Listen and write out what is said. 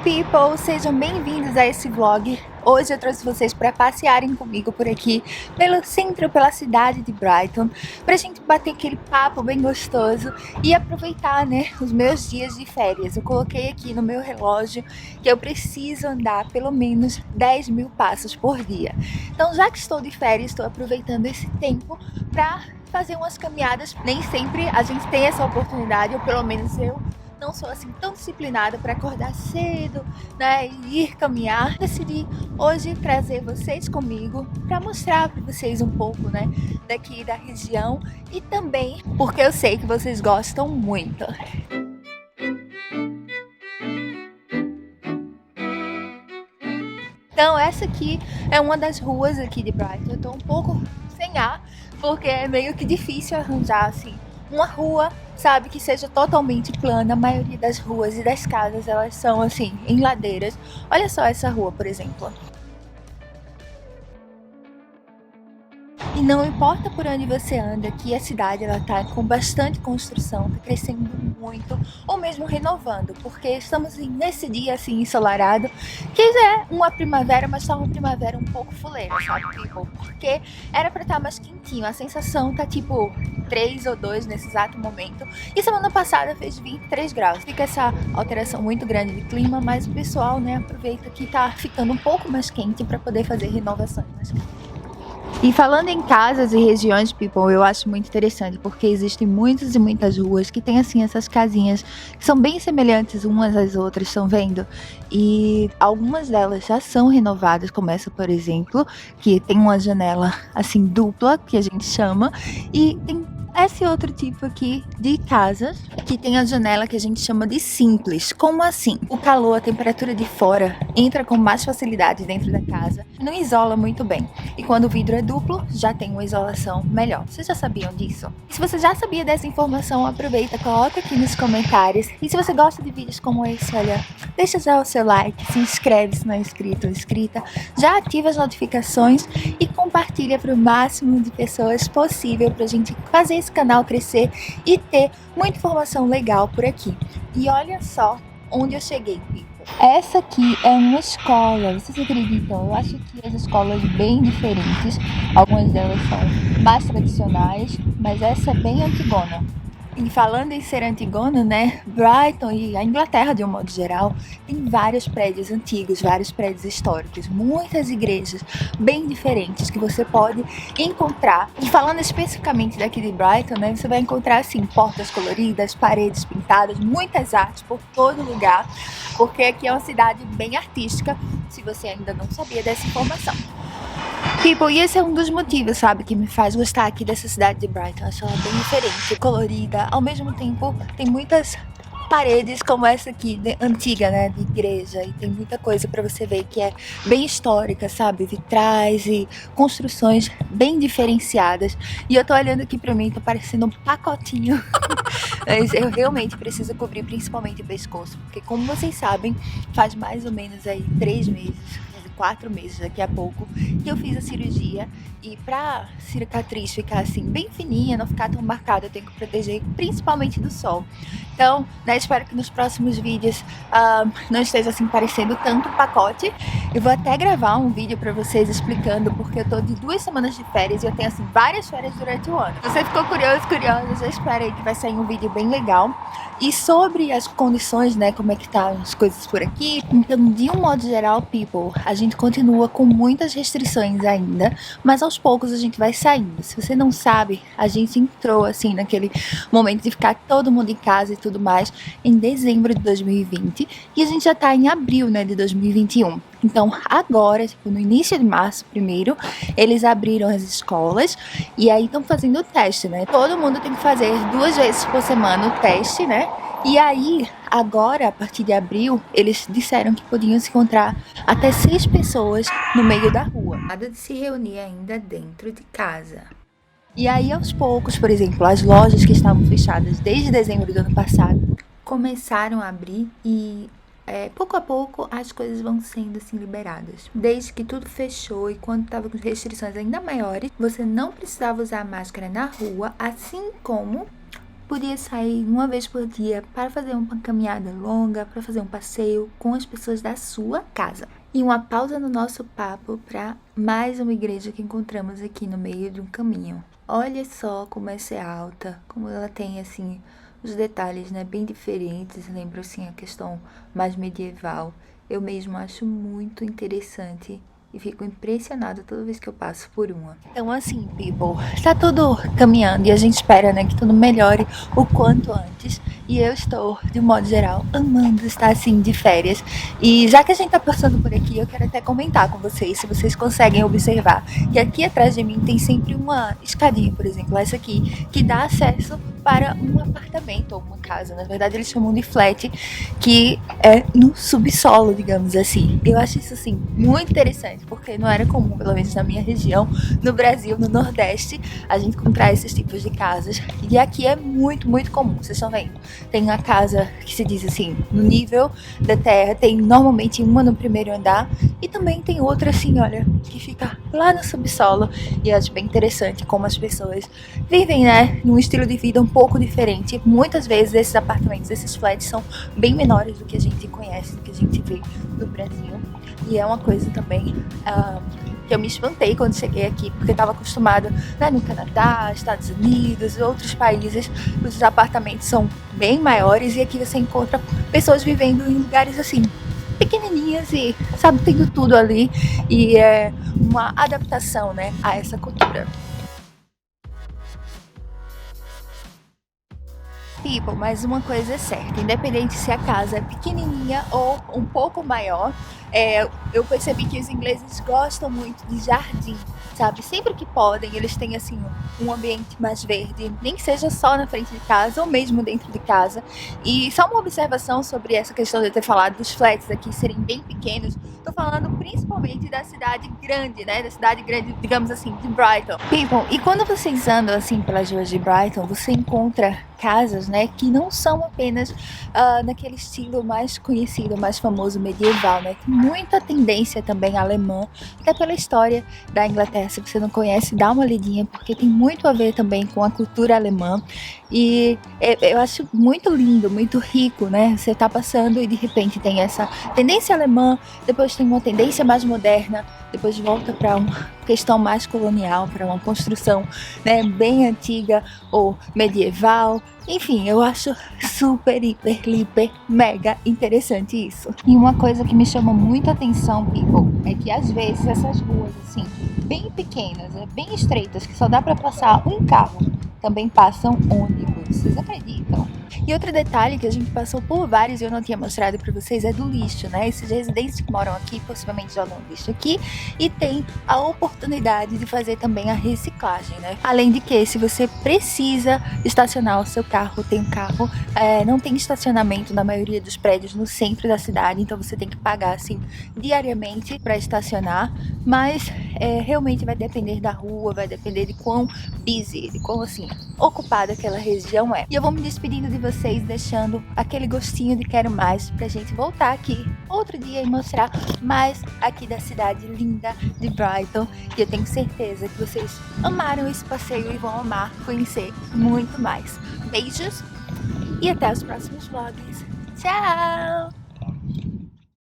People, sejam bem-vindos a esse vlog. Hoje eu trouxe vocês para passearem comigo por aqui, pelo centro, pela cidade de Brighton, pra gente bater aquele papo bem gostoso e aproveitar, né, os meus dias de férias. Eu coloquei aqui no meu relógio que eu preciso andar pelo menos 10 mil passos por dia. Então, já que estou de férias, estou aproveitando esse tempo para fazer umas caminhadas. Nem sempre a gente tem essa oportunidade, ou pelo menos eu não sou assim tão disciplinada para acordar cedo, né, e ir caminhar. Decidi hoje trazer vocês comigo para mostrar para vocês um pouco, né, daqui da região e também porque eu sei que vocês gostam muito. Então essa aqui é uma das ruas aqui de Brighton. Eu tô um pouco sem ar porque é meio que difícil arranjar assim uma rua, sabe, que seja totalmente plana. A maioria das ruas e das casas, elas são assim, em ladeiras. Olha só essa rua, por exemplo. E não importa por onde você anda, aqui a cidade ela tá com bastante construção, tá crescendo muito, ou mesmo renovando, porque estamos nesse dia assim ensolarado, que é uma primavera, mas tá uma primavera um pouco fuleira, sabe, people? Porque era pra estar mais quentinho, a sensação tá tipo 3 ou 2 nesse exato momento, e semana passada fez 23 graus. Fica essa alteração muito grande de clima, mas o pessoal, né, aproveita que tá ficando um pouco mais quente para poder fazer renovações mais quentes. E falando em casas e regiões, people, eu acho muito interessante porque existem muitas e muitas ruas que tem assim essas casinhas que são bem semelhantes umas às outras, estão vendo? E algumas delas já são renovadas, como essa, por exemplo, que tem uma janela assim dupla, que a gente chama, e tem esse outro tipo aqui de casas que tem a janela que a gente chama de simples. Como assim? O calor, a temperatura de fora entra com mais facilidade dentro da casa, não isola muito bem. E quando o vidro é duplo, já tem uma isolação melhor. Vocês já sabiam disso? E se você já sabia dessa informação, aproveita, coloca aqui nos comentários. E se você gosta de vídeos como esse, olha, deixa já o seu like, se inscreve se não é inscrito ou inscrita, já ativa as notificações e compartilha para o máximo de pessoas possível pra gente fazer esse canal crescer e ter muita informação legal por aqui. E olha só onde eu cheguei, people. Essa aqui é uma escola, vocês acreditam? Eu acho que as escolas bem diferentes, algumas delas são mais tradicionais, mas essa é bem antigona. E falando em ser antigona, né, Brighton e a Inglaterra de um modo geral tem vários prédios antigos, vários prédios históricos, muitas igrejas bem diferentes que você pode encontrar. E falando especificamente daqui de Brighton, né, você vai encontrar assim portas coloridas, paredes pintadas, muitas artes por todo lugar, porque aqui é uma cidade bem artística, se você ainda não sabia dessa informação. People, e esse é um dos motivos, sabe, que me faz gostar aqui dessa cidade de Brighton. Acho ela bem diferente, colorida, ao mesmo tempo tem muitas paredes como essa aqui, antiga, né, de igreja, e tem muita coisa pra você ver que é bem histórica, sabe, vitrais e construções bem diferenciadas. E eu tô olhando aqui pra mim, tô parecendo um pacotinho, mas eu realmente preciso cobrir principalmente o pescoço, porque como vocês sabem, faz mais ou menos aí 3 meses, 4 meses daqui a pouco, que eu fiz a cirurgia, e pra cicatriz ficar assim bem fininha, não ficar tão marcada, eu tenho que proteger principalmente do sol. Então, né, espero que nos próximos vídeos não esteja assim parecendo tanto pacote. Eu vou até gravar um vídeo pra vocês explicando, porque eu tô de 2 semanas de férias e eu tenho assim várias férias durante o ano. Se você ficou curiosa, já espera aí que vai sair um vídeo bem legal. E sobre as condições, né, como é que tá as coisas por aqui. Então, de um modo geral, people, a gente continua com muitas restrições ainda, mas aos poucos a gente vai saindo. Se você não sabe, a gente entrou assim naquele momento de ficar todo mundo em casa e tudo mais em dezembro de 2020, e a gente já tá em abril, né, de 2021. Então agora, tipo, no início de março primeiro, eles abriram as escolas e aí estão fazendo o teste, né? Todo mundo tem que fazer 2 vezes por semana o teste, né? E aí, agora, a partir de abril, eles disseram que podiam se encontrar até 6 pessoas no meio da rua. Nada de se reunir ainda dentro de casa. E aí, aos poucos, por exemplo, as lojas que estavam fechadas desde dezembro do ano passado começaram a abrir e pouco a pouco as coisas vão sendo assim liberadas. Desde que tudo fechou e quando estava com restrições ainda maiores, você não precisava usar máscara na rua, assim como podia sair uma vez por dia para fazer uma caminhada longa, para fazer um passeio com as pessoas da sua casa. E uma pausa no nosso papo para mais uma igreja que encontramos aqui no meio de um caminho. Olha só como essa é alta, como ela tem assim os detalhes, né, bem diferentes, lembra assim a questão mais medieval. Eu mesmo acho muito interessante e fico impressionada toda vez que eu passo por uma. Então assim, people, tá tudo caminhando e a gente espera, né, que tudo melhore o quanto antes. E eu estou, de um modo geral, amando estar assim de férias. E já que a gente tá passando por aqui, eu quero até comentar com vocês, se vocês conseguem observar, que aqui atrás de mim tem sempre uma escadinha, por exemplo, essa aqui, que dá acesso para um apartamento ou uma casa. Na verdade, eles chamam de flat, que é no subsolo, digamos assim. Eu acho isso, assim, muito interessante, porque não era comum, pelo menos na minha região, no Brasil, no Nordeste, a gente encontrar esses tipos de casas. E aqui é muito, muito comum, vocês estão vendo. Tem uma casa que se diz assim, no nível da terra, tem normalmente uma no primeiro andar, e também tem outra assim, olha, que fica lá no subsolo. E eu acho bem interessante como as pessoas vivem, né, num estilo de vida um pouco diferente. Muitas vezes esses apartamentos, esses flats são bem menores do que a gente conhece, do que a gente vê no Brasil. E é uma coisa também que eu me espantei quando cheguei aqui, porque eu estava acostumada, né, no Canadá, Estados Unidos e outros países, os apartamentos são bem maiores e aqui você encontra pessoas vivendo em lugares assim, pequenininhas e, sabe, tendo tudo ali. E é uma adaptação, né, a essa cultura. People, mas uma coisa é certa, independente se a casa é pequenininha ou um pouco maior, eu percebi que os ingleses gostam muito de jardim, sabe? Sempre que podem, eles têm assim um ambiente mais verde, nem que seja só na frente de casa ou mesmo dentro de casa. E só uma observação sobre essa questão de eu ter falado dos flats aqui serem bem pequenos, tô falando principalmente da cidade grande, né? Da cidade grande, digamos assim, de Brighton. People, e quando vocês andam assim pelas ruas de Brighton, você encontra casas, né, que não são apenas naquele estilo mais conhecido, mais famoso medieval, né? Tem muita tendência também alemã, até pela história da Inglaterra. Se você não conhece, dá uma lidinha, porque tem muito a ver também com a cultura alemã. E eu acho muito lindo, muito rico, né? Você tá passando e de repente tem essa tendência alemã, depois tem uma tendência mais moderna, depois volta para uma questão mais colonial, para uma construção, né, bem antiga ou medieval. Enfim, eu acho super, hiper, mega interessante isso. E uma coisa que me chama muita atenção, people, é que às vezes essas ruas assim, bem pequenas, bem estreitas, que só dá para passar um carro, também passam ônibus. Vocês acreditam? E outro detalhe que a gente passou por vários e eu não tinha mostrado para vocês é do lixo, né? Esses residentes que moram aqui possivelmente jogam lixo aqui e tem a oportunidade de fazer também a reciclagem, né? Além de que, se você precisa estacionar o seu carro, tem um carro, não tem estacionamento na maioria dos prédios no centro da cidade, então você tem que pagar assim diariamente para estacionar, mas realmente vai depender da rua, vai depender de quão busy, de quão assim ocupada aquela região é. E eu vou me despedindo de vocês, deixando aquele gostinho de quero mais, pra gente voltar aqui outro dia e mostrar mais aqui da cidade linda de Brighton. E eu tenho certeza que vocês amaram esse passeio e vão amar conhecer muito mais. Beijos e até os próximos vlogs. Tchau!